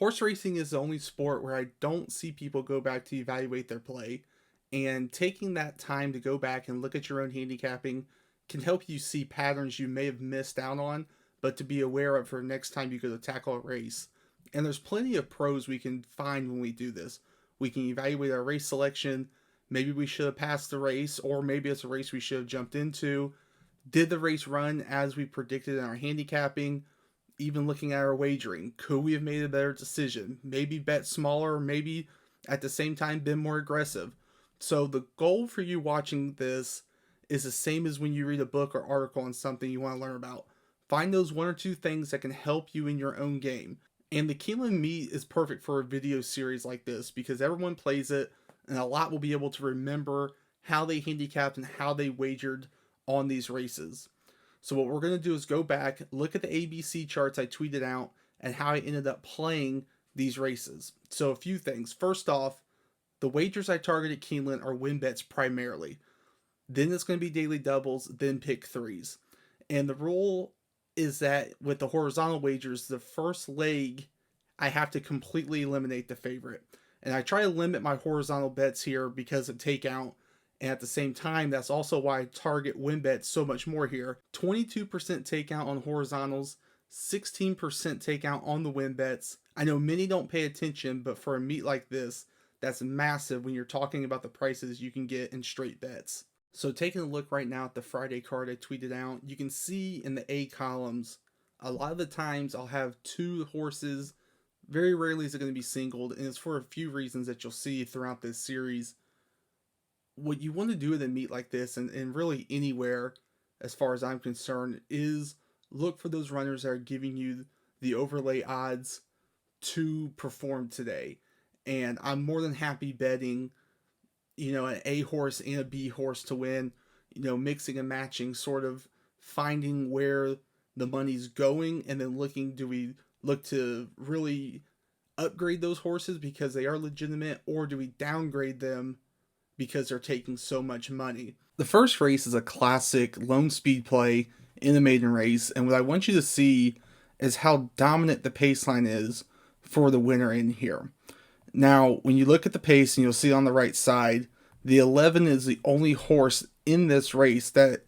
Horse racing is the only sport where I don't see people go back to evaluate their play. And taking that time to go back and look at your own handicapping can help you see patterns you may have missed out on, but to be aware of for next time you go to tackle a race. And there's plenty of pros we can find when we do this. We can evaluate our race selection. Maybe we should have passed the race, or maybe it's a race we should have jumped into. Did the race run as we predicted in our handicapping? Even looking at our wagering, could we have made a better decision? Maybe bet smaller, maybe at the same time been more aggressive. So the goal for you watching this is the same as when you read a book or article on something you want to learn about. Find those one or two things that can help you in your own game. And the Keeneland Meet is perfect for a video series like this because everyone plays it and a lot will be able to remember how they handicapped and how they wagered on these races. So what we're going to do is go back, look at the ABC charts I tweeted out, and how I ended up playing these races. So a few things. First off, the wagers I target at Keeneland are win bets primarily. Then it's going to be daily doubles, then pick threes. And the rule is that with the horizontal wagers, the first leg, I have to completely eliminate the favorite. And I try to limit my horizontal bets here because of takeout. And at the same time, that's also why I target win bets so much more here. 22% takeout on horizontals, 16% takeout on the win bets. I know many don't pay attention, but for a meet like this, that's massive when you're talking about the prices you can get in straight bets. So taking a look right now at the Friday card I tweeted out, you can see in the A columns, a lot of the times I'll have two horses. Very rarely is it going to be singled, and it's for a few reasons that you'll see throughout this series. What you want to do with a meet like this, and really anywhere as far as I'm concerned, is look for those runners that are giving you the overlay odds to perform today. And I'm more than happy betting, an A horse and a B horse to win, mixing and matching, sort of finding where the money's going, and then do we look to really upgrade those horses because they are legitimate, or do we downgrade them because they're taking so much money? The first race is a classic lone speed play in the maiden race, and what I want you to see is how dominant the pace line is for the winner in here. Now, when you look at the pace, and you'll see on the right side, the 11 is the only horse in this race that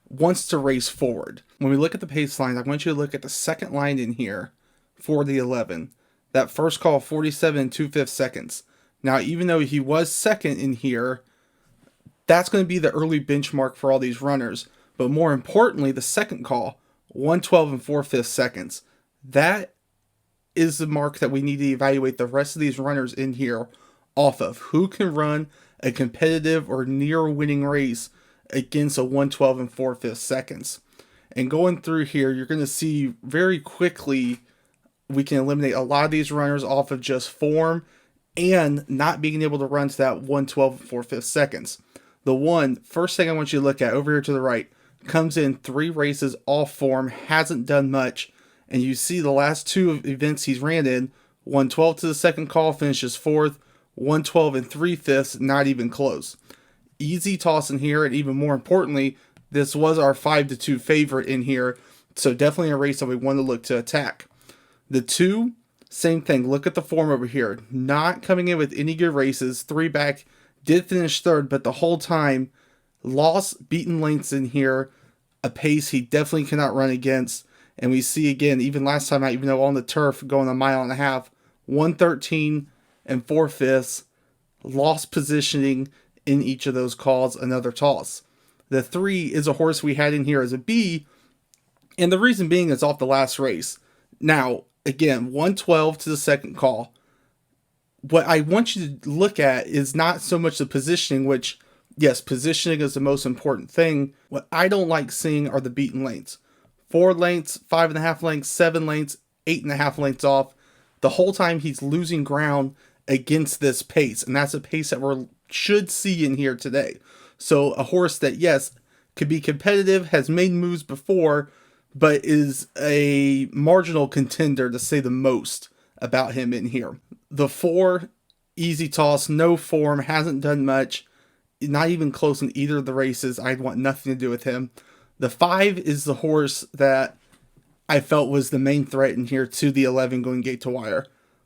wants to race forward. When we look at the pace line, I want you to look at the second line in here for the 11. That first call, 47 and 2/5 seconds. Now, even though he was second in here, that's going to be the early benchmark for all these runners. But more importantly, the second call, 112 and 4/5 seconds. That is the mark that we need to evaluate the rest of these runners in here off of. Who can run a competitive or near winning race against a 112 and 4/5 seconds? And going through here, you're going to see very quickly we can eliminate a lot of these runners off of just form and not being able to run to that 112 and 4/5 seconds. The first thing I want you to look at over here to the right, comes in 3 races off form, hasn't done much, and you see the last 2 events he's ran in, 112 to the second call, finishes 4th, 112 and 3/5, not even close. Easy toss in here, and even more importantly, this was our 5-2 favorite in here, so definitely a race that we want to look to attack. The 2, same thing, look at the form over here, not coming in with any good races, 3 back, did finish 3rd, but the whole time, lost beaten lengths in here, a pace he definitely cannot run against. And we see again, even last time out, even though on the turf, going a mile and a half, 113 and 4/5, lost positioning in each of those calls, another toss. The 3 is a horse we had in here as a B, and the reason being is off the last race. Now, again, 112 to the second call. What I want you to look at is not so much the positioning, which, yes, positioning is the most important thing. What I don't like seeing are the beaten lengths. 4 lengths, 5.5 lengths, 7 lengths, 8.5 lengths off. The whole time he's losing ground against this pace, and that's a pace that we should see in here today. So a horse that, yes, could be competitive, has made moves before, but is a marginal contender to say the most about him in here. The 4, easy toss, no form, hasn't done much, not even close in either of the races. I'd want nothing to do with him. The 5 is the horse that I felt was the main threat in here to the 11 going gate to wire.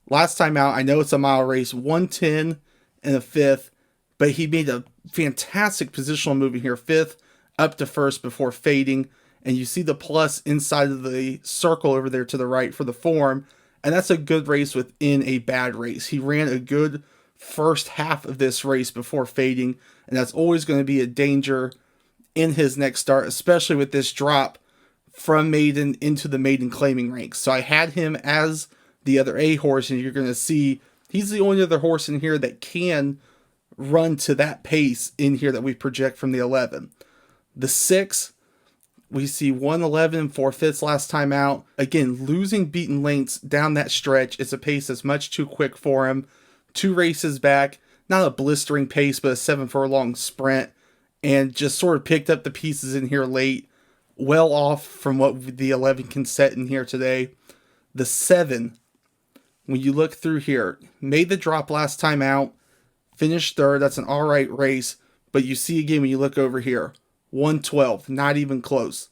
Last time out, I know it's a mile race, 110 and a fifth, but he made a fantastic positional move in here, fifth up to first before fading. And you see the plus inside of the circle over there to the right for the form. And that's a good race within a bad race. He ran a good first half of this race before fading, and that's always going to be a danger in his next start, especially with this drop from maiden into the maiden claiming ranks. So I had him as the other A horse, and you're going to see he's the only other horse in here that can run to that pace in here that we project from the 11. The 6, we see 111 4/5 last time out. Again, losing beaten lengths down that stretch. It's a pace that's much too quick for him. 2 races back, not a blistering pace, but a 7 furlong sprint, and just sort of picked up the pieces in here late. Well off from what the 11 can set in here today. The 7, when you look through here, made the drop last time out, finished third. That's an all right race, but you see again when you look over here, 112, not even close.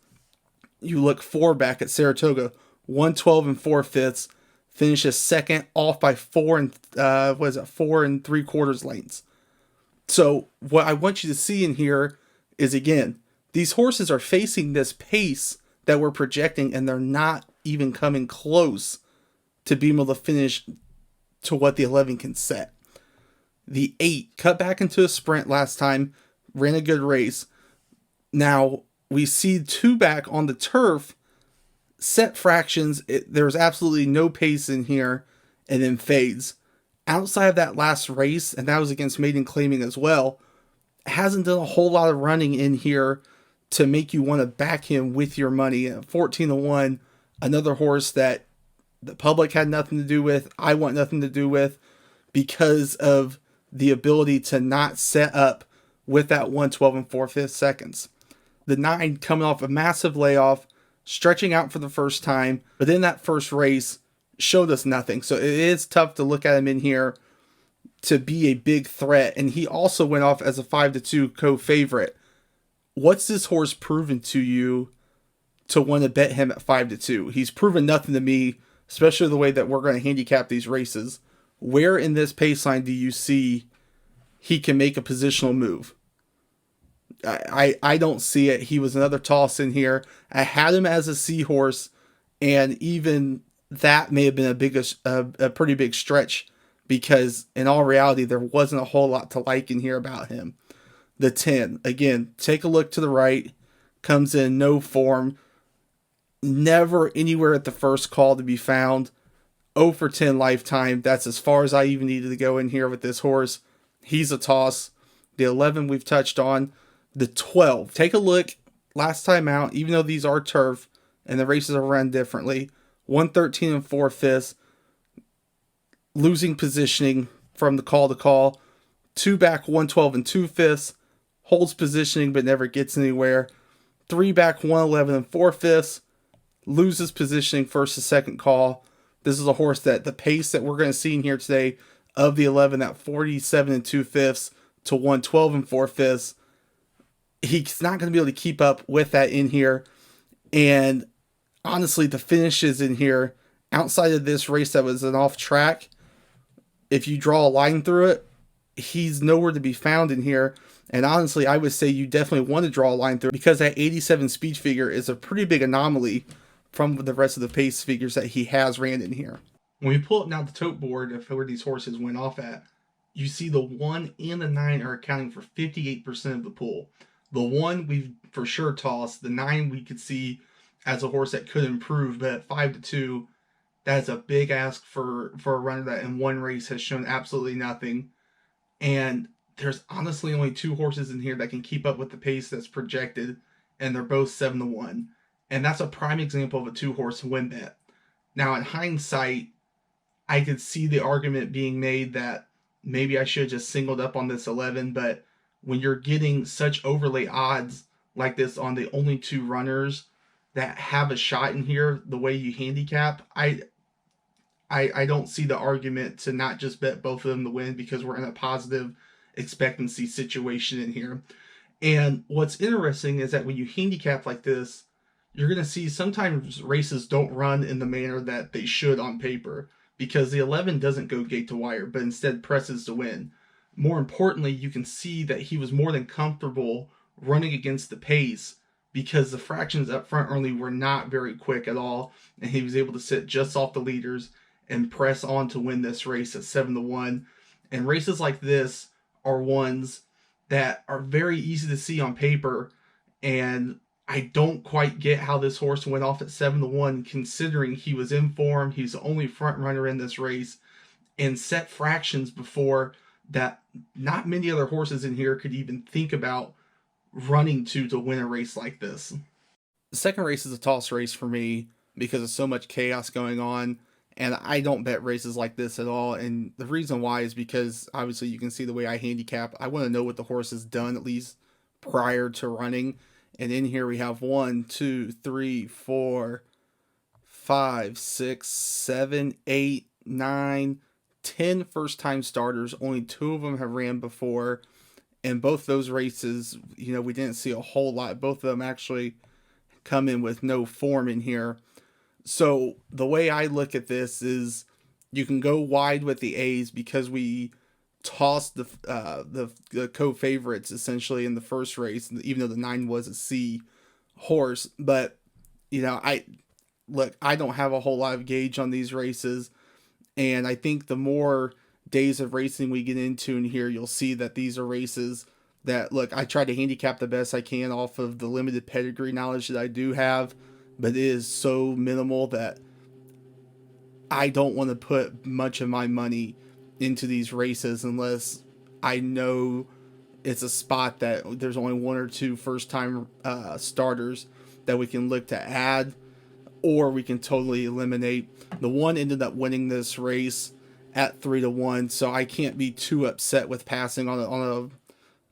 You look 4 back at Saratoga, 112 and 4/5, finishes second, off by 4 and 4 3/4 lengths. So what I want you to see in here is, again, these horses are facing this pace that we're projecting, and they're not even coming close to being able to finish to what the 11 can set. The 8 cut back into a sprint last time, ran a good race. Now we see 2 back on the turf, set fractions. There's absolutely no pace in here, and then fades. Outside of that last race, and that was against maiden claiming as well, hasn't done a whole lot of running in here to make you want to back him with your money. 14-1, another horse that the public had nothing to do with, I want nothing to do with, because of the ability to not set up with that 112 and 4/5 seconds. The 9 coming off a massive layoff, stretching out for the first time, but in that first race showed us nothing. So it is tough to look at him in here to be a big threat. And he also went off as a 5-2 co-favorite. What's this horse proven to you to want to bet him at 5-2? He's proven nothing to me, especially the way that we're going to handicap these races. Where in this pace line do you see he can make a positional move? I don't see it. He was another toss in here. I had him as a seahorse, and even that may have been a pretty big stretch, because in all reality, there wasn't a whole lot to like in here about him. The 10, again, take a look to the right, comes in no form, never anywhere at the first call to be found. 0 for 10 lifetime. That's as far as I even needed to go in here with this horse. He's a toss. The 11 we've touched on. The 12, take a look last time out, even though these are turf and the races are run differently, 113 and 4/5, losing positioning from the call to call. 2 back, 112 and 2/5, holds positioning but never gets anywhere. 3 back, 111 and 4/5, loses positioning first to second call. This is a horse that the pace that we're going to see in here today of the 11, that 47 and 2/5 to 112 and 4/5, he's not going to be able to keep up with that in here. And honestly, the finishes in here, outside of this race that was an off track, if you draw a line through it, he's nowhere to be found in here. And honestly, I would say you definitely want to draw a line through it, because that 87 speed figure is a pretty big anomaly from the rest of the pace figures that he has ran in here. When we pull up now the tote board of where these horses went off at, you see the 1 and the 9 are accounting for 58% of the pool. The 1 we've for sure tossed. The 9 we could see as a horse that could improve, but at 5-2, that's a big ask for a runner that in one race has shown absolutely nothing. And there's honestly only 2 horses in here that can keep up with the pace that's projected, and they're both 7-1. And that's a prime example of a 2-horse win bet. Now, in hindsight, I could see the argument being made that maybe I should have just singled up on this 11, but when you're getting such overlay odds like this on the only 2 runners that have a shot in here, the way you handicap, I don't see the argument to not just bet both of them to win, because we're in a positive expectancy situation in here. And what's interesting is that when you handicap like this, you're going to see sometimes races don't run in the manner that they should on paper. because the 11 doesn't go gate to wire, but instead presses to win. More importantly, you can see that he was more than comfortable running against the pace because the fractions up front early were not very quick at all, and he was able to sit just off the leaders and press on to win this race at 7-1. And races like this are ones that are very easy to see on paper, and I don't quite get how this horse went off at 7-1, considering he was in form. He's the only front runner in this race and set fractions before that not many other horses in here could even think about running to win a race like this. The second race is a toss race for me because of so much chaos going on, and I don't bet races like this at all. And the reason why is because obviously you can see the way I handicap. I want to know what the horse has done at least prior to running. And in here we have 1, 2, 3, 4, 5, 6, 7, 8, 9, 10 first-time starters. Only 2 of them have ran before. And both those races, we didn't see a whole lot. Both of them actually come in with no form in here. So the way I look at this is you can go wide with the A's because we tossed the co-favorites essentially in the first race, even though the 9 was a C horse. But I don't have a whole lot of gauge on these races, and I think the more days of racing we get into in here, you'll see that these are races that, I try to handicap the best I can off of the limited pedigree knowledge that I do have, but it is so minimal that I don't want to put much of my money into these races unless I know it's a spot that there's only 1 or 2 first-time starters that we can look to add, or we can totally eliminate. The 1 ended up winning this race at 3-1, so I can't be too upset with passing on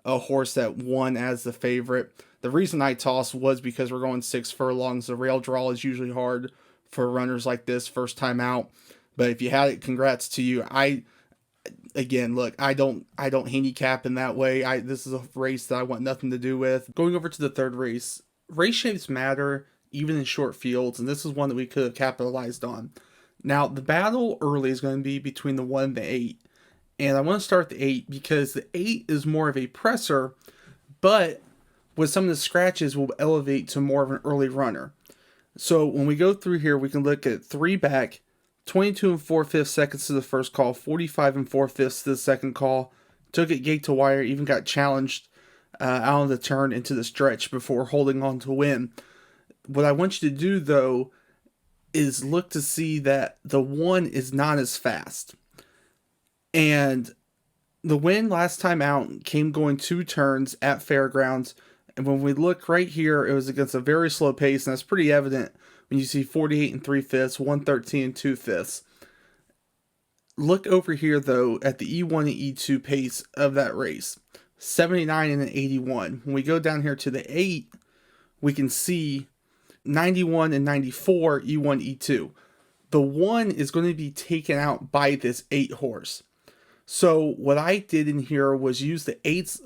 a horse that won as the favorite. The reason I tossed was because we're going 6 furlongs. The rail draw is usually hard for runners like this first time out, but if you had it, congrats to you. I don't handicap in that way. This is a race that I want nothing to do with. Going over to the third race, race shapes matter even in short fields, and this is one that we could have capitalized on. Now, the battle early is going to be between the 1 and the 8. And I want to start the 8 because the 8 is more of a presser, but with some of the scratches will elevate to more of an early runner. So when we go through here, we can look at 3 back, 22 4/5 seconds to the first call, 45 4/5 to the second call, took it gate to wire, even got challenged out of the turn into the stretch before holding on to win. What I want you to do, though, is look to see that the 1 is not as fast. And the win last time out came going 2 turns at Fairgrounds. And when we look right here, it was against a very slow pace. And that's pretty evident when you see 48 3/5, 113 2/5. Look over here, though, at the E1 and E2 pace of that race. 79 and an 81. When we go down here to the 8, we can see 91 and 94, E1, E2. The 1 is going to be taken out by this 8 horse. So what I did in here was use the 8's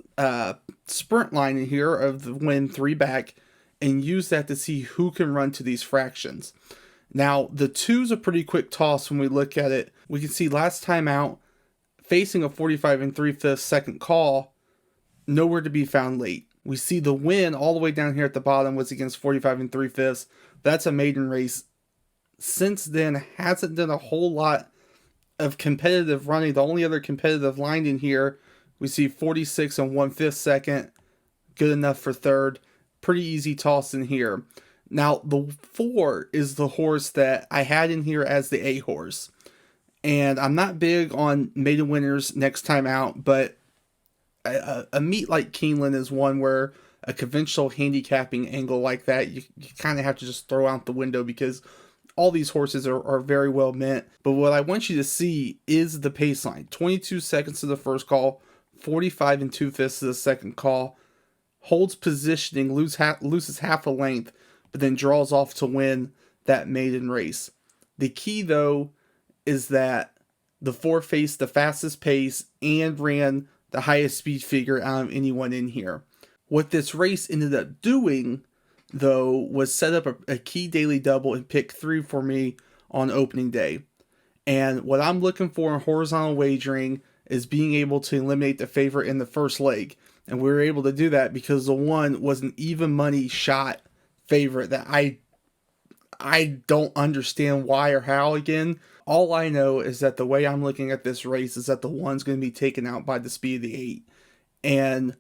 sprint line in here of the win 3 back and use that to see who can run to these fractions. Now, the 2's a pretty quick toss when we look at it. We can see last time out, facing a 45 3/5 second call, nowhere to be found late. We see the win all the way down here at the bottom was against 45 3/5. That's a maiden race. Since then, hasn't done a whole lot of competitive running. The only other competitive line in here, we see 46 1/5 second. Good enough for third. Pretty easy toss in here. Now, the 4 is the horse that I had in here as the A horse. And I'm not big on maiden winners next time out, but a meet like Keeneland is one where a conventional handicapping angle like that, you kind of have to just throw out the window because all these horses are very well meant. But what I want you to see is the pace line. 22 seconds to the first call, 45 2/5 to the second call. Holds positioning, loses half a length, but then draws off to win that maiden race. The key, though, is that the 4 faced the fastest pace and ran the highest speed figure out of anyone in here. What this race ended up doing, though, was set up a key daily double in pick 3 for me on opening day. And what I'm looking for in horizontal wagering is being able to eliminate the favorite in the first leg. And we were able to do that because the one was an even money shot favorite that I don't understand why or how again. All I know is that the way I'm looking at this race is that the one's going to be taken out by the speed of the 8. And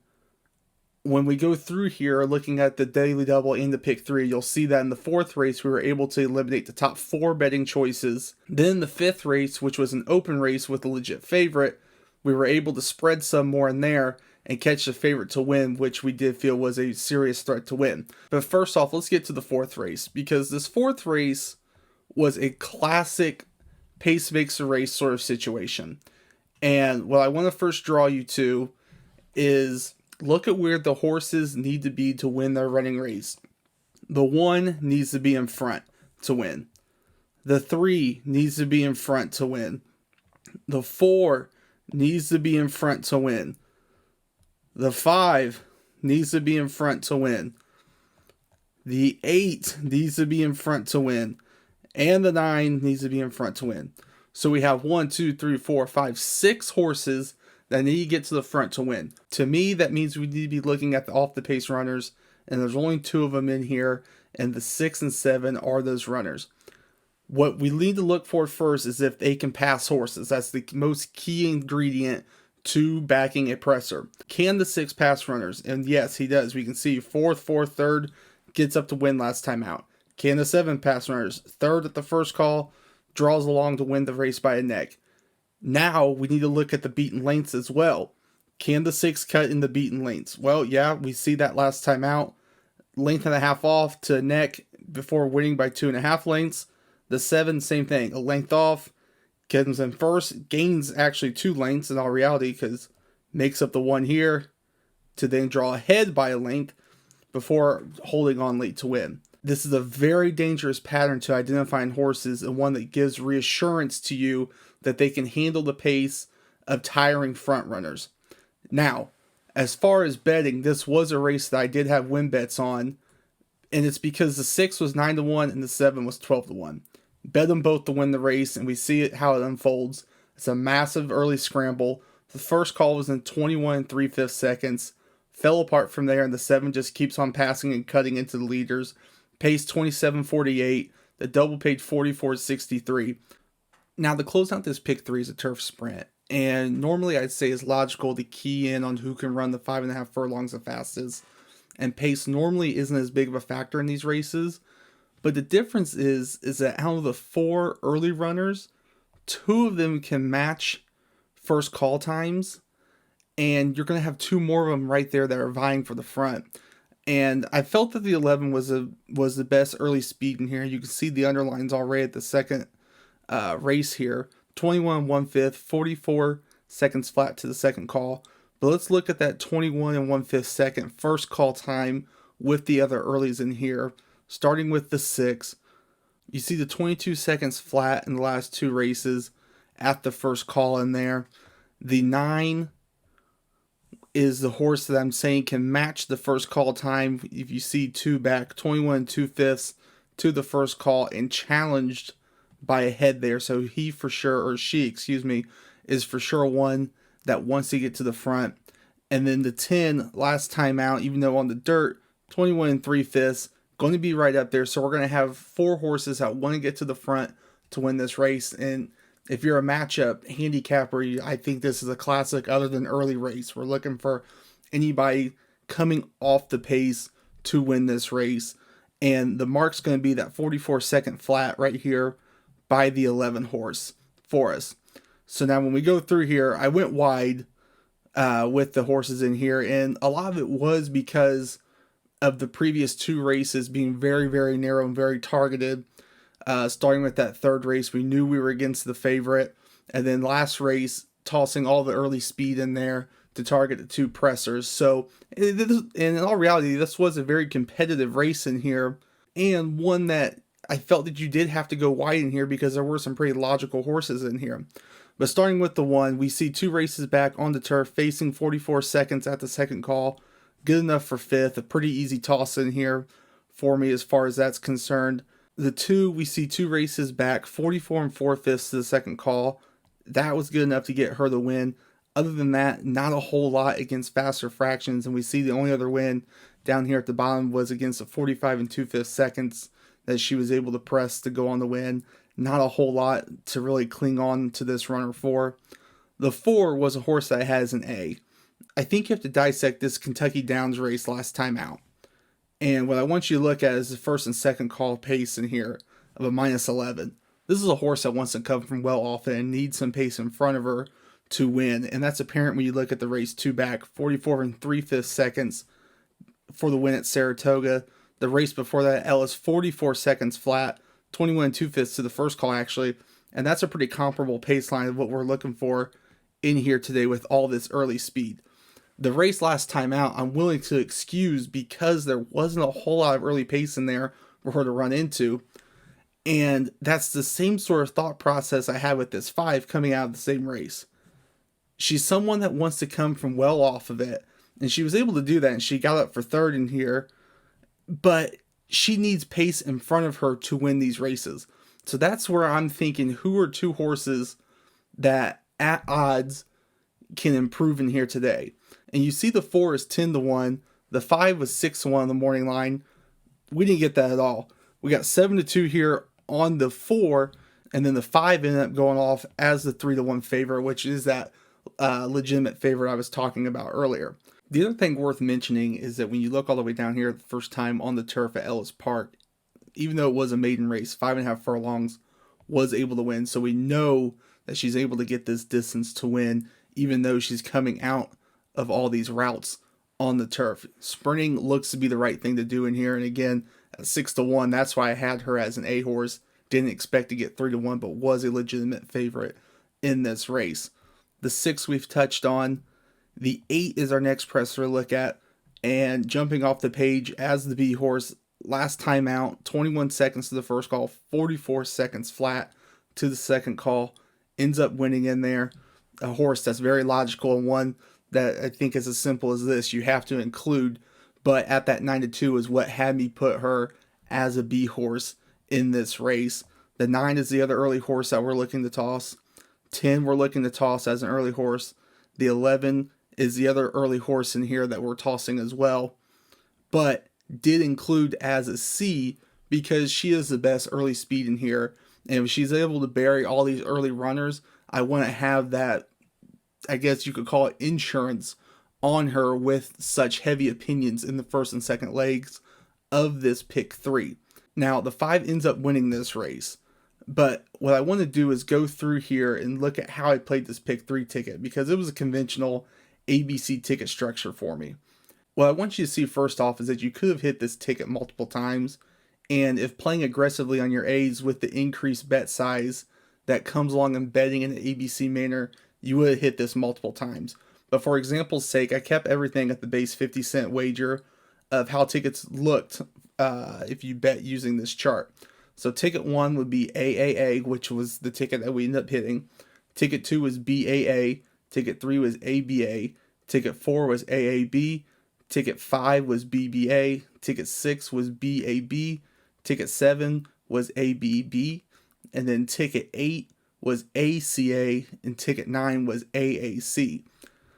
when we go through here looking at the daily double and the pick 3, you'll see that in the 4th race we were able to eliminate the top 4 betting choices. Then the 5th race, which was an open race with a legit favorite, we were able to spread some more in there and catch the favorite to win, which we did feel was a serious threat to win. But first off, let's get to the 4th race, because this 4th race was a classic pace makes a race sort of situation. And what I want to first draw you to is look at where the horses need to be to win their running race. The 1 needs to be in front to win. The 3 needs to be in front to win. The 4 needs to be in front to win. The 5 needs to be in front to win. The 8 needs to be in front to win. And the 9 needs to be in front to win. So we have 1, 2, 3, 4, 5, 6 horses that need to get to the front to win. To me, that means we need to be looking at the off-the-pace runners, and there's only 2 of them in here, and the 6 and 7 are those runners. What we need to look for first is if they can pass horses. That's the most key ingredient to backing a presser. Can the 6 pass runners? And yes, he does. We can see 4th, 4th, 3rd, gets up to win last time out. Can the 7 pass runners? 3rd at the first call, draws along to win the race by a neck. Now we need to look at the beaten lengths as well. Can the 6 cut in the beaten lengths? Well, yeah, we see that last time out. Length and a half off to neck before winning by 2.5 lengths. The 7, same thing. A length off, comes in first, gains actually 2 lengths in all reality because makes up the 1 here to then draw ahead by a length before holding on late to win. This is a very dangerous pattern to identifying horses, and one that gives reassurance to you that they can handle the pace of tiring front runners. Now, as far as betting, this was a race that I did have win bets on, and it's because the 6 was 9-1 and the 7 was 12-1. Bet them both to win the race, and we see it how it unfolds. It's a massive early scramble. The first call was in 21 3/5 seconds. Fell apart from there, and the 7 just keeps on passing and cutting into the leaders. Pace 27.48. The double paid 44.63. Now, to close out this pick 3 is a turf sprint. And normally I'd say it's logical to key in on who can run the 5.5 furlongs the fastest. And pace normally isn't as big of a factor in these races. But the difference is that out of the 4 early runners, 2 of them can match first call times. And you're going to have 2 more of them right there that are vying for the front. And I felt that the 11 was the best early speed in here. You can see the underlines already at the second race here. 21 1/5, 44 seconds flat to the second call. But let's look at that 21 1/5 second first call time with the other earlies in here. Starting with the 6. You see the 22 seconds flat in the last 2 races at the first call in there. The 9 is the horse that I'm saying can match the first call time. If you see 2 back, 21 2/5 to the first call and challenged by a head there. So he for sure, or she, excuse me, is for sure one that wants to get to the front. And then the 10 last time out, even though on the dirt, 21 3/5, going to be right up there. So we're going to have 4 horses that want to get to the front to win this race. And if you're a matchup handicapper, I think this is a classic other than early race. We're looking for anybody coming off the pace to win this race. And the mark's going to be that 44 second flat right here by the 11 horse for us. So now when we go through here, I went wide with the horses in here. And a lot of it was because of the previous 2 races being very, very narrow and very targeted. Starting with that 3rd race, we knew we were against the favorite. And then last race, tossing all the early speed in there to target the 2 pressers. So in all reality, this was a very competitive race in here. And one that I felt that you did have to go wide in here because there were some pretty logical horses in here. But starting with the 1, we see 2 races back on the turf, facing 44 seconds at the second call. Good enough for 5th. A pretty easy toss in here for me as far as that's concerned. The 2, we see 2 races back, 44 and 4/5 to the second call. That was good enough to get her the win. Other than that, not a whole lot against faster fractions, and we see the only other win down here at the bottom was against the 45 and 2/5 seconds that she was able to press to go on the win. Not a whole lot to really cling on to this runner for. The 4 was a horse that I had as an A. I think you have to dissect this Kentucky Downs race last time out. And what I want you to look at is the first and second call pace in here of a -11. This is a horse that wants to come from well off it and needs some pace in front of her to win. And that's apparent when you look at the race 2 back, 44 and 3/5 seconds for the win at Saratoga. The race before that, Ellis, 44 seconds flat, 21 and 2/5 to the first call actually. And that's a pretty comparable pace line of what we're looking for in here today with all this early speed. The race last time out, I'm willing to excuse because there wasn't a whole lot of early pace in there for her to run into. And that's the same sort of thought process I had with this 5 coming out of the same race. She's someone that wants to come from well off of it. And she was able to do that, and she got up for 3rd in here. But she needs pace in front of her to win these races. So that's where I'm thinking, who are 2 horses that at odds can improve in here today? And you see the 4 is 10-1. The 5 was 6-1 on the morning line. We didn't get that at all. We got 7-2 here on the 4, and then the 5 ended up going off as the 3-1 favorite, which is that legitimate favorite I was talking about earlier. The other thing worth mentioning is that when you look all the way down here the first time on the turf at Ellis Park, even though it was a maiden race, 5.5 furlongs, was able to win. So we know that she's able to get this distance to win, even though she's coming out of all these routes on the turf. Sprinting looks to be the right thing to do in here. And again, at 6-1, that's why I had her as an A horse. Didn't expect to get 3-1, but was a legitimate favorite in this race. The 6 we've touched on. The 8 is our next presser to look at. And jumping off the page as the B horse, last time out, 21 seconds to the first call, 44 seconds flat to the second call. Ends up winning in there. A horse that's very logical and one that I think is as simple as this. You have to include, but at that 9-2 is what had me put her as a B horse in this race. The 9 is the other early horse that we're looking to toss. 10 we're looking to toss as an early horse. The 11 is the other early horse in here that we're tossing as well, but did include as a C because she is the best early speed in here. And if she's able to bury all these early runners, I want to have that, I guess you could call it insurance on her with such heavy opinions in the first and second legs of this pick 3. Now, the 5 ends up winning this race, but what I want to do is go through here and look at how I played this pick 3 ticket because it was a conventional ABC ticket structure for me. What I want you to see first off is that you could have hit this ticket multiple times, and if playing aggressively on your A's with the increased bet size that comes along in betting in an ABC manner, you would have hit this multiple times. But for example's sake, I kept everything at the base 50-cent wager of how tickets looked if you bet using this chart. So ticket 1 would be AAA, which was the ticket that we ended up hitting. Ticket 2 was BAA. Ticket 3 was ABA. Ticket 4 was AAB. Ticket 5 was BBA. Ticket 6 was BAB. Ticket 7 was ABB. And then ticket 8 was ACA. And ticket 9 was AAC.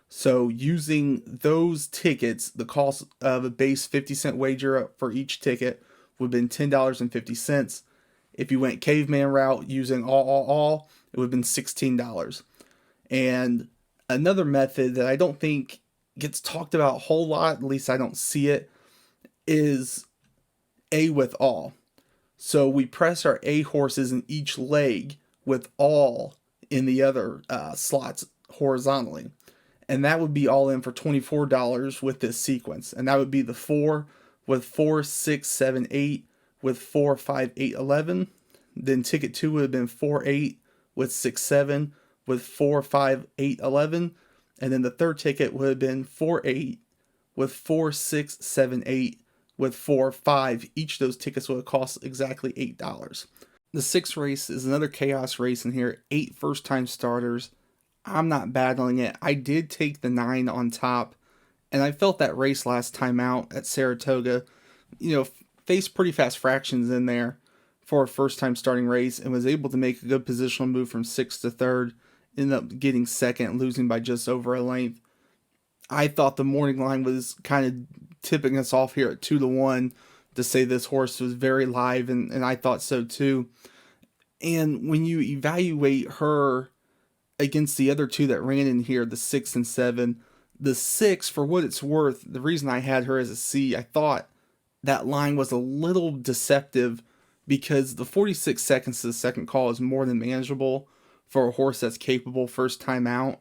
So using those tickets, the cost of a base 50-cent wager for each ticket would have been $10.50. If you went caveman route using all, it would have been $16. And another method that I don't think gets talked about a whole lot, at least I don't see it, is A with all. So we press our A horses in each leg with all in the other slots horizontally. And that would be all in for $24 with this sequence. And that would be the 4 with 4, 6, 7, 8 with 4, 5, 8, 11. Then ticket 2 would have been 4, 8 with 6, 7 with 4, 5, 8, 11. And then the third ticket would have been 4, 8 with 4, 6, 7, 8 with 4, 5. Each of those tickets would have cost exactly $8. The 6th race is another chaos race in here. 8 first-time starters. I'm not battling it. I did take the 9 on top, and I felt that race last time out at Saratoga, faced pretty fast fractions in there for a first time starting race and was able to make a good positional move from 6th to 3rd. Ended up getting 2nd, losing by just over a length. I thought the morning line was kind of tipping us off here at 2-1 to say this horse was very live, and I thought so too. And when you evaluate her against the other two that ran in here, the 6 and 7, the 6, for what it's worth, the reason I had her as a C, I thought that line was a little deceptive because the 46 seconds to the second call is more than manageable for a horse that's capable first time out,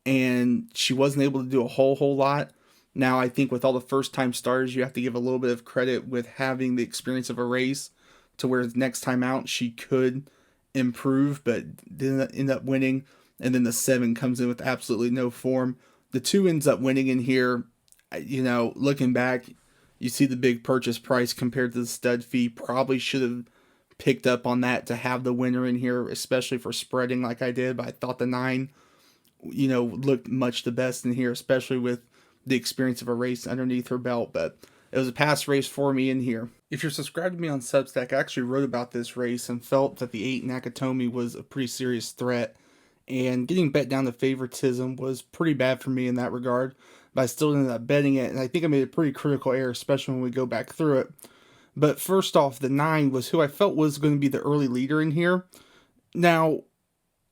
and she wasn't able to do a whole lot. Now, I think with all the first time starters, you have to give a little bit of credit with having the experience of a race to where next time out she could improve, but didn't end up winning. And then the 7 comes in with absolutely no form. The 2 ends up winning in here. Looking back, you see the big purchase price compared to the stud fee. Probably should have picked up on that to have the winner in here, especially for spreading like I did. But I thought the 9, looked much the best in here, especially with the experience of a race underneath her belt. But it was a pass race for me in here. If you're subscribed to me on Substack, I actually wrote about this race and felt that the 8 Nakatomi was a pretty serious threat. And getting bet down to favoritism was pretty bad for me in that regard. But I still ended up betting it. And I think I made a pretty critical error, especially when we go back through it. But first off, the 9 was who I felt was going to be the early leader in here. Now,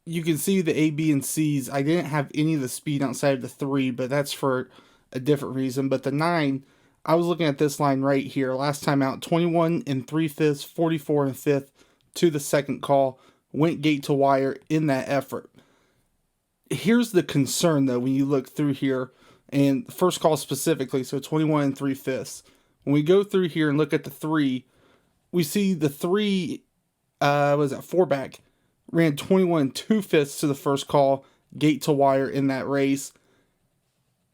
you can see the A, B, and C's. I didn't have any of the speed outside of the 3, but that's for a different reason. But the 9, I was looking at this line right here. Last time out, 21 and 3/5, 44 and 5th to the second call. Went gate to wire in that effort. Here's the concern, though, when you look through here, and the first call specifically, so 21 and 3/5. When we go through here and look at the 3, we see the 3, 4-back, ran 21 and 2/5 to the first call, gate to wire in that race.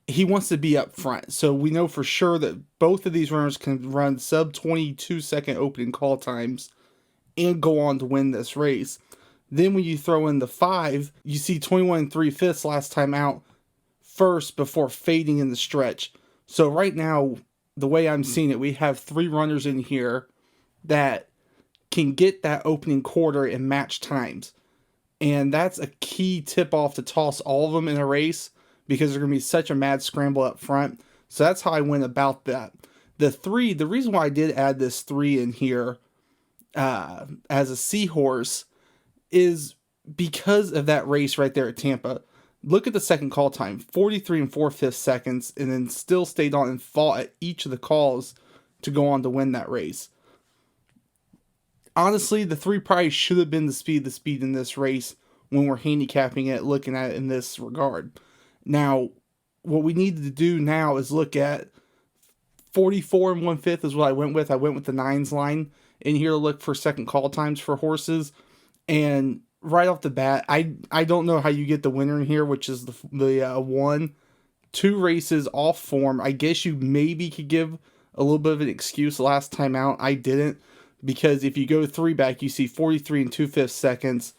He wants to be up front, so we know for sure that both of these runners can run sub 22 second opening call times and go on to win this race. Then when you throw in the 5, you see 21 and 3/5 last time out first before fading in the stretch. So right now, the way I'm seeing it, we have 3 runners in here that can get that opening quarter in match times. And that's a key tip-off to toss all of them in a race because there's going to be such a mad scramble up front. So that's how I went about that. The 3, the reason why I did add this 3 in here as a seahorse is because of that race right there at Tampa. Look at the second call time, 43 and 4/5 seconds, and then still stayed on and fought at each of the calls to go on to win that race. Honestly, the 3 probably should have been the speed in this race when we're handicapping it, looking at it in this regard. Now, what we need to do now is look at 44 and 1/5 is what I went with. I went with the 9s line in here to look for second call times for horses. And right off the bat, I don't know how you get the winner in here, which is the 1. 2 races off form. I guess you maybe could give a little bit of an excuse last time out. I didn't, because if you go 3 back, you see 43 and 2/5 seconds.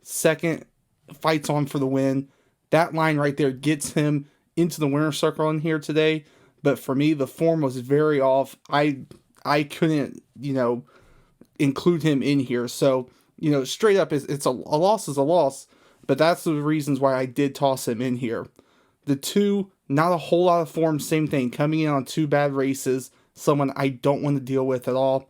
Second fights on for the win. That line right there gets him into the winner's circle in here today. But for me, the form was very off. I couldn't, include him in here. So, straight up, it's a loss is a loss. But that's the reasons why I did toss him in here. The 2, not a whole lot of form, same thing. Coming in on 2 bad races, someone I don't want to deal with at all.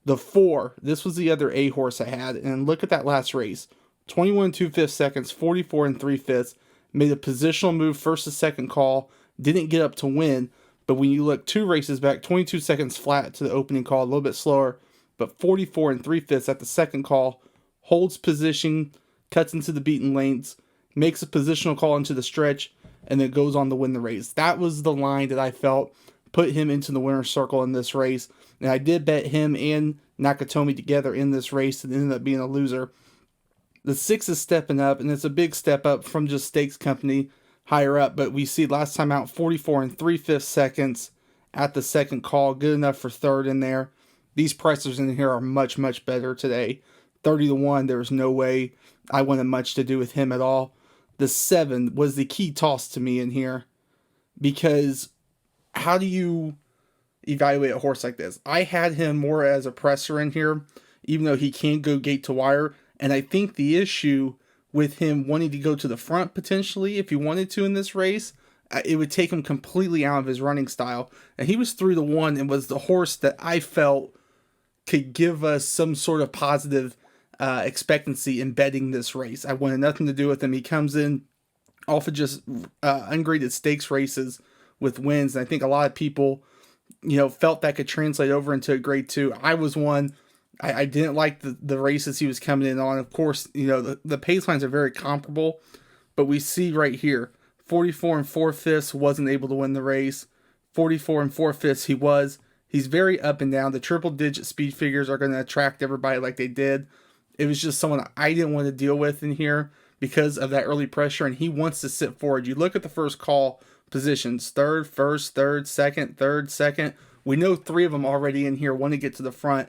The 4, this was the other A horse I had. And look at that last race. 21 and 2/5 seconds, 44 and 3/5. Made a positional move first to second call. Didn't get up to win. But when you look 2 races back, 22 seconds flat to the opening call, a little bit slower. But 44 and 3/5 at the second call. Holds position, cuts into the beaten lanes, makes a positional call into the stretch, and then goes on to win the race. That was the line that I felt put him into the winner's circle in this race. And I did bet him and Nakatomi together in this race and ended up being a loser. The 6 is stepping up, and it's a big step up from just Stakes Company higher up. But we see last time out 44 and 3/5 seconds at the second call. Good enough for 3rd in there. These prices in here are much, much better today. 30-1, there was no way I wanted much to do with him at all. The 7 was the key toss to me in here, because how do you evaluate a horse like this? I had him more as a presser in here, even though he can go gate to wire. And I think the issue with him wanting to go to the front potentially, if he wanted to in this race, it would take him completely out of his running style. And he was 3-1 and was the horse that I felt could give us some sort of positive expectancy in betting this race. I wanted nothing to do with him. He comes in off of just ungraded stakes races with wins. And I think a lot of people, felt that could translate over into a grade 2. I was one. I didn't like the races he was coming in on. Of course, the pace lines are very comparable, but we see right here, 44 4/5 wasn't able to win the race. 44 4/5 he was. He's very up and down. The triple digit speed figures are going to attract everybody like they did. It was just someone I didn't want to deal with in here because of that early pressure, and he wants to sit forward. You look at the first call positions, third, first, third, second. We know 3 of them already in here want to get to the front.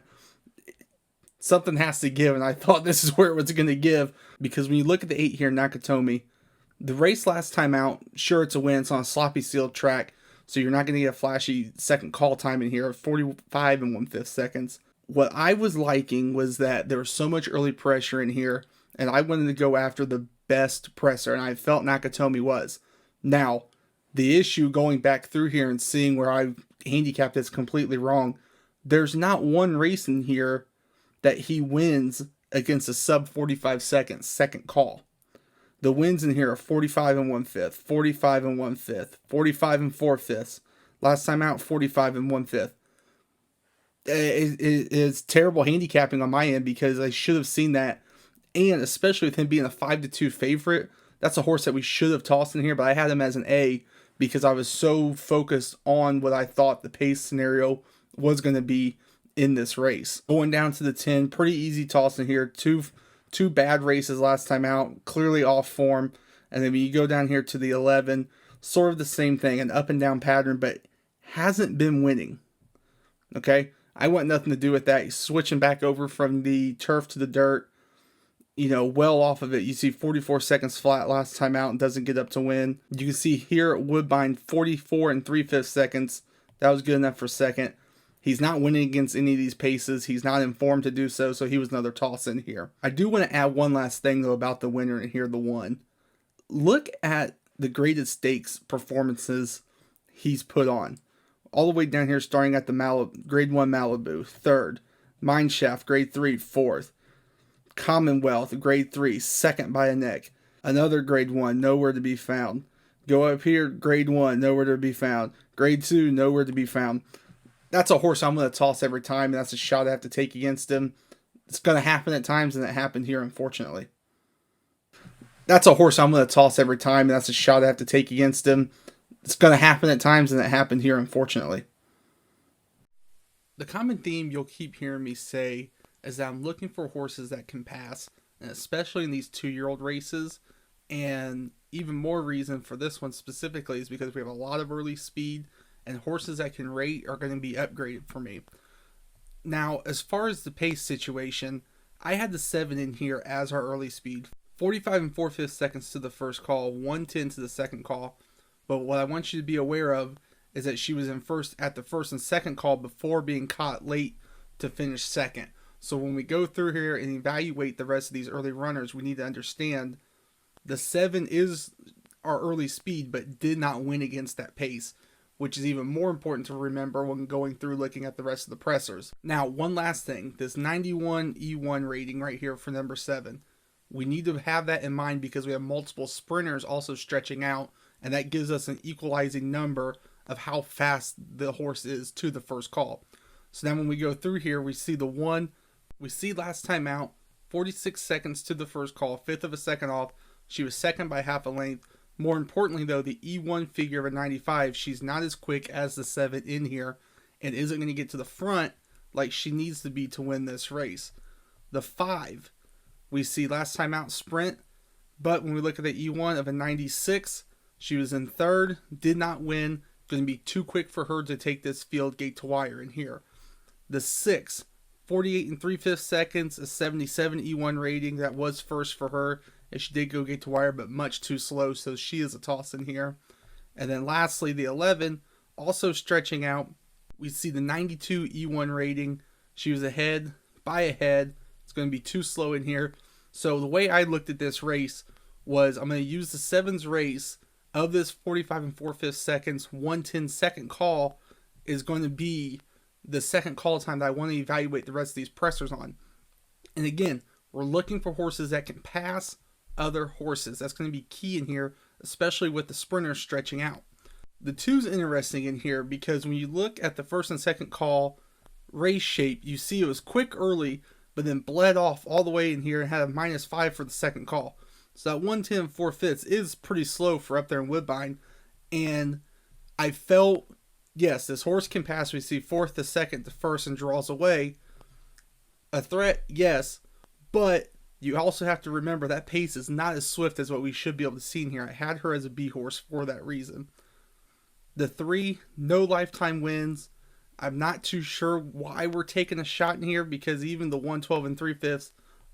Something has to give, and I thought this is where it was going to give, because when you look at the 8 here, Nakatomi, the race last time out, sure, it's a win. It's on a sloppy sealed track, so you're not going to get a flashy second call time in here, 45 1/5 seconds. What I was liking was that there was so much early pressure in here, and I wanted to go after the best presser, and I felt Nakatomi was. Now, the issue going back through here and seeing where I handicapped this completely wrong, there's not one race in here that he wins against a sub 45 seconds second call. The wins in here are 45 1/5, 45 1/5, 45 4/5. Last time out, 45 1/5. It's terrible handicapping on my end because I should have seen that. And especially with him being a 5-2 favorite, that's a horse that we should have tossed in here, but I had him as an A because I was so focused on what I thought the pace scenario was going to be in this race. Going down to the 10, pretty easy toss in here. Two bad races last time out, clearly off form. And then when you go down here to the 11, sort of the same thing, an up and down pattern, but hasn't been winning. Okay, I want nothing to do with that. He's switching back over from the turf to the dirt, well off of it. You see 44 seconds flat last time out and doesn't get up to win. You can see here at Woodbine, 44 3/5 seconds. That was good enough for second. He's not winning against any of these paces. He's not informed to do so, so he was another toss in here. I do want to add one last thing, though, about the winner in here, the 1. Look at the graded stakes performances he's put on. All the way down here, starting at the grade 1 Malibu, 3rd. Mineshaft, grade 3, 4th. Commonwealth, grade 3, 2nd by a neck. Another grade 1, nowhere to be found. Go up here, grade 1, nowhere to be found. Grade 2, nowhere to be found. That's a horse I'm going to toss every time, and that's a shot I have to take against him. It's going to happen at times, and it happened here, unfortunately. That's a horse I'm going to toss every time, and that's a shot I have to take against him. It's going to happen at times, and it happened here, unfortunately. The common theme you'll keep hearing me say is that I'm looking for horses that can pass, and especially in these 2-year-old races. And even more reason for this one specifically is because we have a lot of early speed, and horses that can rate are going to be upgraded for me. Now, as far as the pace situation, I had the 7 in here as our early speed. 45 4/5 seconds to the first call, 110 to the second call. But what I want you to be aware of is that she was in first at the first and second call before being caught late to finish second. So when we go through here and evaluate the rest of these early runners, we need to understand the 7 is our early speed, but did not win against that pace, which is even more important to remember when going through looking at the rest of the pressers. Now, one last thing, this 91 E1 rating right here for number 7, we need to have that in mind because we have multiple sprinters also stretching out, and that gives us an equalizing number of how fast the horse is to the first call. So now when we go through here, we see the 1, we see last time out, 46 seconds to the first call, 1/5 of a second off. She was second by half a length. More importantly, though, the E1 figure of a 95, she's not as quick as the 7 in here and isn't going to get to the front like she needs to be to win this race. The 5, we see last time out sprint, but when we look at the E1 of a 96, she was in 3rd, did not win, going to be too quick for her to take this field gate to wire in here. The 6, 48 3/5 seconds, a 77 E1 rating, that was first for her. And she did go gate to wire, but much too slow, so she is a toss in here. And then lastly, the 11, also stretching out. We see the 92 E1 rating. She was ahead, by a head, It's going to be too slow in here. So the way I looked at this race was I'm going to use the 7's race of this 45 and 4/5 seconds, 1:10 second call is going to be the second call time that I want to evaluate the rest of these pressers on. And again, we're looking for horses that can pass other horses. That's going to be key in here, especially with the sprinters stretching out. The 2's interesting in here because when you look at the first and second call race shape, you see it was quick early, but then bled off all the way in here and had a -5 for the second call. So that 1:10 4/5 is pretty slow for up there in Woodbine. And I felt, yes, this horse can pass. We see 4th to 2nd to 1st and draws away. A threat, yes, but you also have to remember that pace is not as swift as what we should be able to see in here. I had her as a B horse for that reason. The 3, no lifetime wins. I'm not too sure why we're taking a shot in here because even the 1:12 and 3/5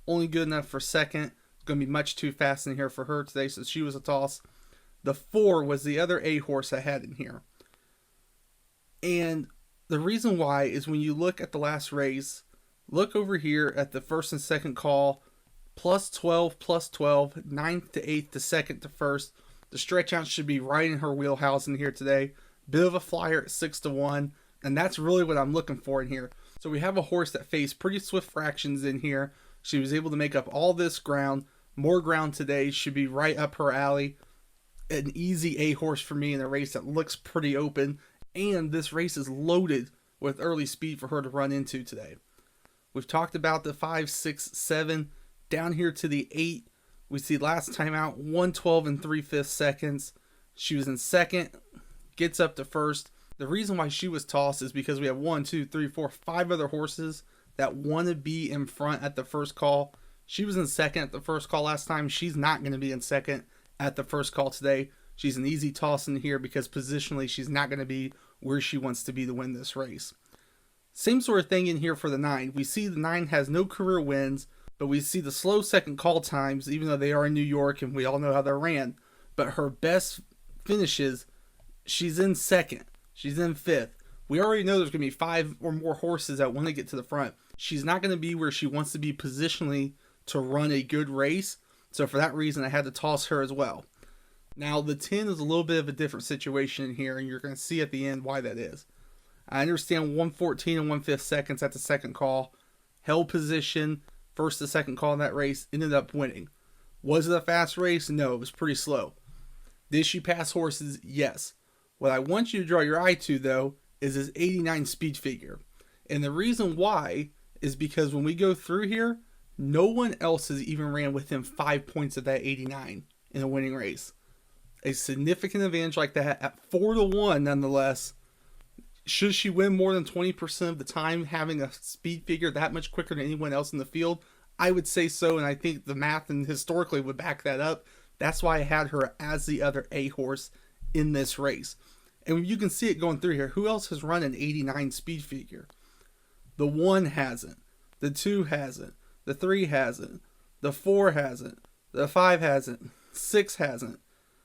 only good enough for second. It's going to be much too fast in here for her today, so she was a toss. The 4 was the other A horse I had in here. And the reason why is when you look at the last race, look over here at the first and second call, +12, +12, 9th to 8th to 2nd to 1st. The stretch out should be right in her wheelhouse in here today. Bit of a flyer at 6-1, and that's really what I'm looking for in here. So we have a horse that faced pretty swift fractions in here. She was able to make up all this ground. More ground today should be right up her alley. An easy A horse for me in a race that looks pretty open, and this race is loaded with early speed for her to run into today. We've talked about the 5, 6, 7, down here to the 8. We see last time out 1:12 and 3/5 seconds. She was in second, gets up to first. The reason why she was tossed is because we have 1, 2, 3, 4, 5 other horses that want to be in front at the first call. She was in second at the first call last time. She's not going to be in second at the first call today. She's an easy toss in here because positionally she's not going to be where she wants to be to win this race. Same sort of thing in here for the 9. We see the 9 has no career wins, but we see the slow second call times, even though they are in New York and we all know how they're ran. But her best finishes, she's in second. She's in 5th. We already know there's going to be 5 or more horses that want to get to the front. She's not going to be where she wants to be positionally to run a good race. So for that reason, I had to toss her as well. Now, the 10 is a little bit of a different situation in here, and you're going to see at the end why that is. I understand 1:14 and 1/5 seconds at the second call. Held position, first to second call in that race, ended up winning. Was it a fast race? No, it was pretty slow. Did she pass horses? Yes. What I want you to draw your eye to, though, is this 89 speed figure. And the reason why is because when we go through here, no one else has even ran within 5 points of that 89 in a winning race. A significant advantage like that at 4-1 nonetheless. Should she win more than 20% of the time having a speed figure that much quicker than anyone else in the field? I would say so, and I think the math and historically would back that up. That's why I had her as the other A horse in this race. And you can see it going through here. Who else has run an 89 speed figure? The 1 hasn't. The 2 hasn't. The 3 hasn't. The 4 hasn't. The 5 hasn't. 6 hasn't.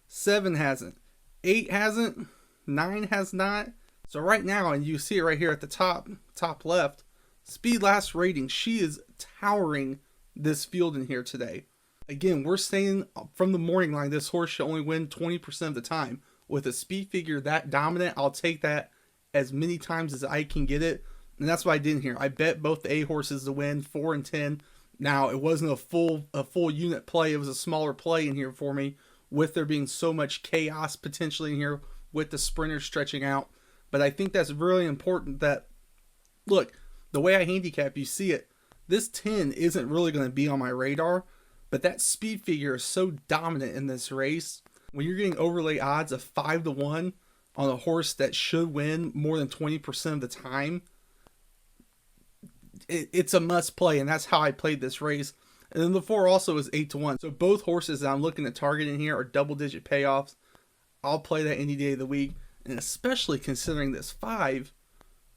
7 hasn't. 8 hasn't. 9 has not. So right now, and you see it right here at the top left, speed last rating, she is towering this field in here today. Again, we're saying from the morning line, this horse should only win 20% of the time. With a speed figure that dominant, I'll take that as many times as I can get it. And that's what I did here. I bet both the A horses to win, 4 and 10. Now, it wasn't a full unit play. It was a smaller play in here for me, with there being so much chaos potentially in here with the sprinters stretching out. But I think that's really important that, look, the way I handicap, you see it, this 10 isn't really going to be on my radar, but that speed figure is so dominant in this race. When you're getting overlay odds of 5-1 on a horse that should win more than 20% of the time, it's a must play, and that's how I played this race. And then the 4 also is 8-1. So both horses that I'm looking at targeting here are double-digit payoffs. I'll play that any day of the week, and especially considering this 5,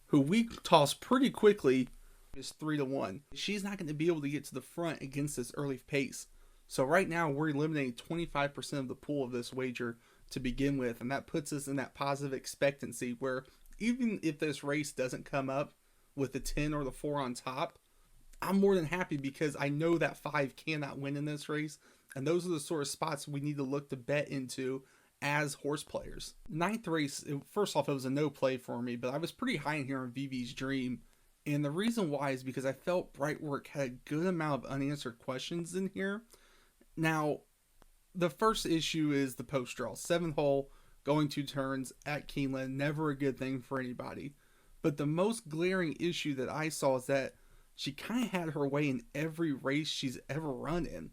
who we toss pretty quickly, is 3-1. She's not going to be able to get to the front against this early pace. So right now we're eliminating 25% of the pool of this wager to begin with, and that puts us in that positive expectancy where even if this race doesn't come up with the 10 or the 4 on top, I'm more than happy because I know that 5 cannot win in this race. And those are the sort of spots we need to look to bet into as horse players. Ninth race, first off, it was a no play for me, but I was pretty high in here on VV's Dream. And the reason why is because I felt Brightwork had a good amount of unanswered questions in here. Now, the first issue is the post draw. 7th hole, going 2 turns at Keeneland, never a good thing for anybody. But the most glaring issue that I saw is that she kind of had her way in every race she's ever run in.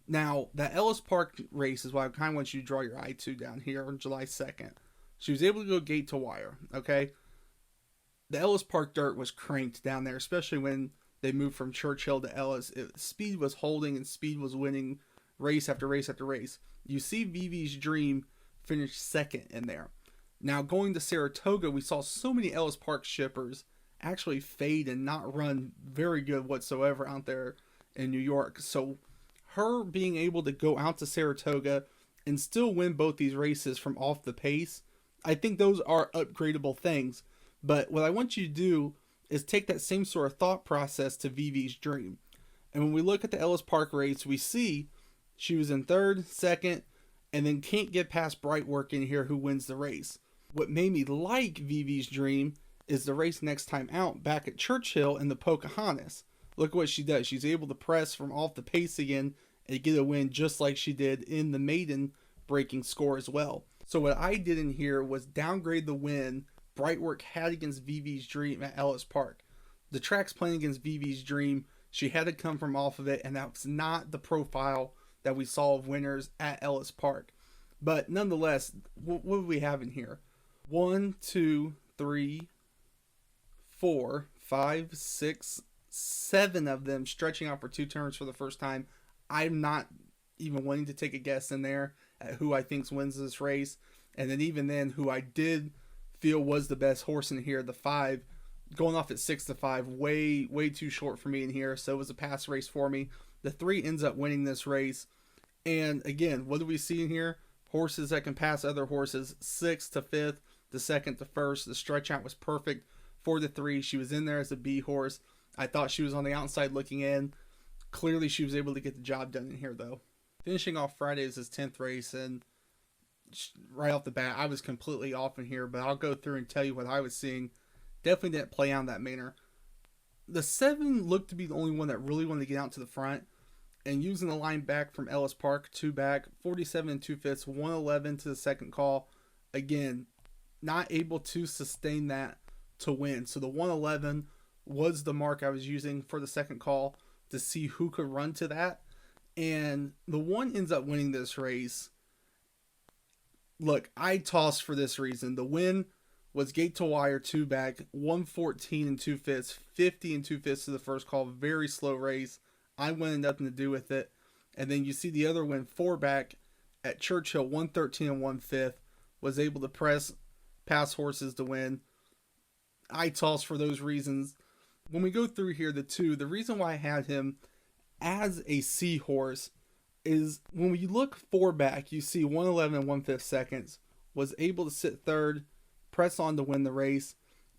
Now, that Ellis Park race is what I kind of want you to draw your eye to down here on July 2nd. She was able to go gate to wire, okay? The Ellis Park dirt was cranked down there, especially when they moved from Churchill to Ellis. Speed was holding and speed was winning race after race after race. You see VV's Dream finish 2nd in there. Now, going to Saratoga, we saw so many Ellis Park shippers actually fade and not run very good whatsoever out there in New York. So her being able to go out to Saratoga and still win both these races from off the pace, I think those are upgradable things. But what I want you to do is take that same sort of thought process to VV's Dream. And when we look at the Ellis Park race, we see she was in 3rd, 2nd, and then can't get past Brightwork in here who wins the race. What made me like VV's Dream is the race next time out back at Churchill in the Pocahontas. Look what she does. She's able to press from off the pace again and get a win just like she did in the maiden breaking score as well. So what I did in here was downgrade the win Brightwork had against VV's Dream at Ellis Park. The track's playing against VV's Dream. She had to come from off of it, and that's not the profile that we saw of winners at Ellis Park. But nonetheless, what do we have in here? 1, 2, 3, 4, 5, 6, 7 of them stretching out for 2 turns for the first time. I'm not even wanting to take a guess in there at who I think wins this race. And then even then, who I did feel was the best horse in here, the 5, going off at 6-5, way too short for me in here. So it was a pass race for me. The 3 ends up winning this race. And again, what do we see in here? Horses that can pass other horses, 6th to 5th, the 2nd to 1st. The stretch out was perfect for the 3. She was in there as a B horse. I thought she was on the outside looking in. Clearly she was able to get the job done in here though. Finishing off Friday is his 10th race, and right off the bat I was completely off in here, but I'll go through and tell you what I was seeing. Definitely didn't play out in that manner. The 7 looked to be the only one that really wanted to get out to the front, and using the line back from Ellis Park, 2 back, 47 2/5, 111 to the second call. Again, not able to sustain that to win. So the 111 was the mark I was using for the second call to see who could run to that. And the 1 ends up winning this race. Look, I tossed for this reason. The win was gate to wire, 2 back, 114 2/5, 50 2/5 to the first call. Very slow race. I wanted nothing to do with it. And then you see the other win, 4 back at Churchill, 113 1/5, was able to press past horses to win. I tossed for those reasons. When we go through here, the reason why I had him as a C horse is when we look 4 back, you see 111 1/5 seconds, was able to sit 3rd, press on to win the race.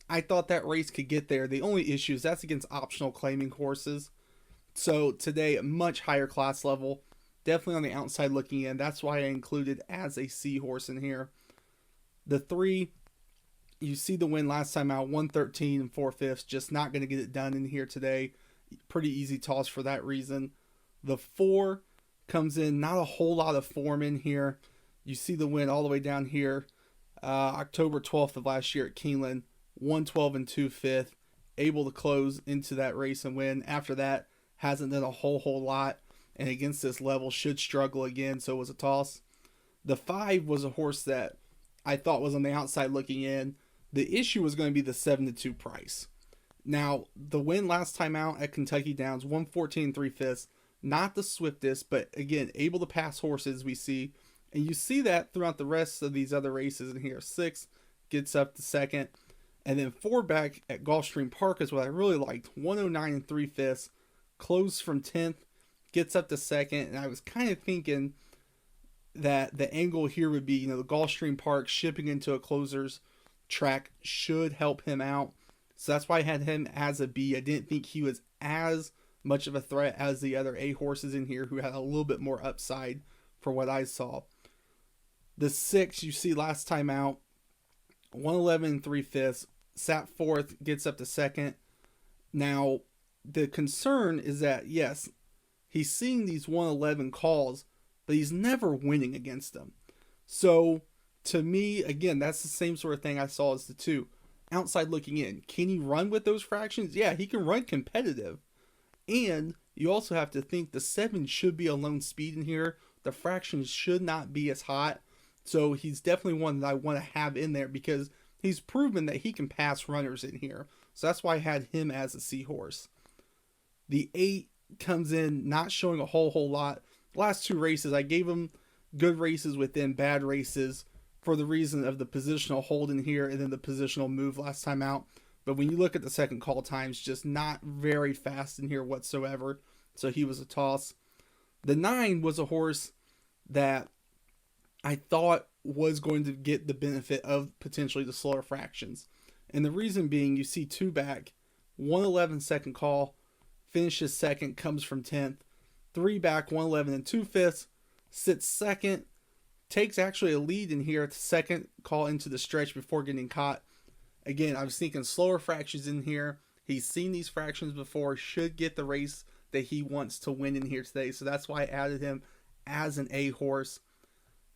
I thought that race could get there. The only issue is that's against optional claiming horses. So today, a much higher class level, definitely on the outside looking in. That's why I included as a C horse in here. The 3, you see the win last time out, 113 4/5, just not going to get it done in here today. Pretty easy toss for that reason. The 4 comes in, not a whole lot of form in here. You see the win all the way down here, October 12th of last year at Keeneland, 112 2/5, able to close into that race and win. After that, hasn't done a whole lot, and against this level should struggle again, so it was a toss. The 5 was a horse that I thought was on the outside looking in. The issue was going to be the 7-2 price. Now, the win last time out at Kentucky Downs, 114 3/5, not the swiftest, but again, able to pass horses we see. And you see that throughout the rest of these other races in here. 6 gets up to 2nd. And then 4 back at Gulfstream Park is what I really liked. 109 3/5, closed from 10th, gets up to 2nd. And I was kind of thinking that the angle here would be, the Gulfstream Park shipping into a closer's track should help him out. So that's why I had him as a B. I didn't think he was as much of a threat as the other A horses in here who had a little bit more upside for what I saw. The 6 you see last time out, 111 3/5, sat 4th, gets up to 2nd. Now, the concern is that, yes, he's seeing these 111 calls, but he's never winning against them. So, to me, again, that's the same sort of thing I saw as the 2. Outside looking in, can he run with those fractions? Yeah, he can run competitive. And you also have to think the 7 should be a lone speed in here. The fractions should not be as hot. So he's definitely one that I want to have in there because he's proven that he can pass runners in here. So that's why I had him as a seahorse. The 8 comes in not showing a whole lot. The last 2 races, I gave him good races within bad races for the reason of the positional hold in here and then the positional move last time out. But when you look at the second call times, just not very fast in here whatsoever. So he was a toss. The 9 was a horse that I thought was going to get the benefit of potentially the slower fractions. And the reason being, you see 2 back, 111 second call, finishes 2nd, comes from 10th. 3 back, 111 and 2/5, sits 2nd, takes actually a lead in here at the 2nd call into the stretch before getting caught. Again, I was thinking slower fractions in here. He's seen these fractions before, should get the race that he wants to win in here today. So that's why I added him as an A horse.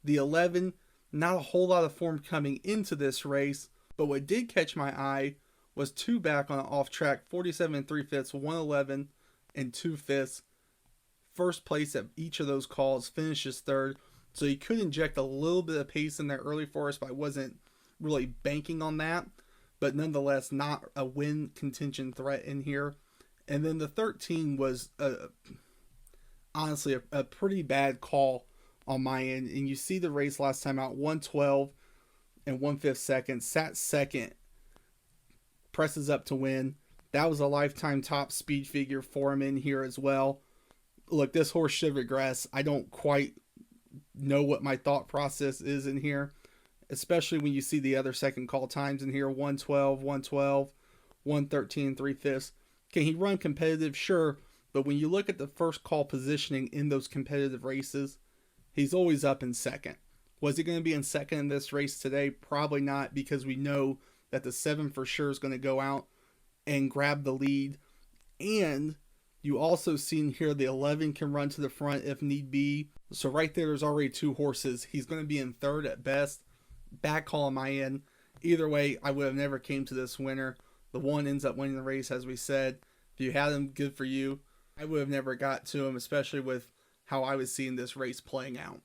The 11, not a whole lot of form coming into this race, but what did catch my eye was 2 back on an off track, 47 3/5, 111 and 2/5. First place at each of those calls, finishes 3rd. So he could inject a little bit of pace in there early for us, but I wasn't really banking on that. But nonetheless, not a win contention threat in here. And then the 13 was honestly a pretty bad call on my end. And you see the race last time out, 112 and 1/5 seconds, sat 2nd, presses up to win. That was a lifetime top speed figure for him in here as well. Look, this horse should regress. I don't quite know what my thought process is in here, especially when you see the other second call times in here, 112, 112, 113 3/5. Can he run competitive? Sure. But when you look at the first call positioning in those competitive races, he's always up in 2nd. Was he going to be in 2nd in this race today? Probably not, because we know that the 7 for sure is going to go out and grab the lead. And you also seen here the 11 can run to the front if need be. So right there's already 2 horses. He's going to be in 3rd at best. Bad call on my end. Either way, I would have never came to this winner. The 1 ends up winning the race, as we said. If you had him, good for you. I would have never got to him, especially with how I was seeing this race playing out.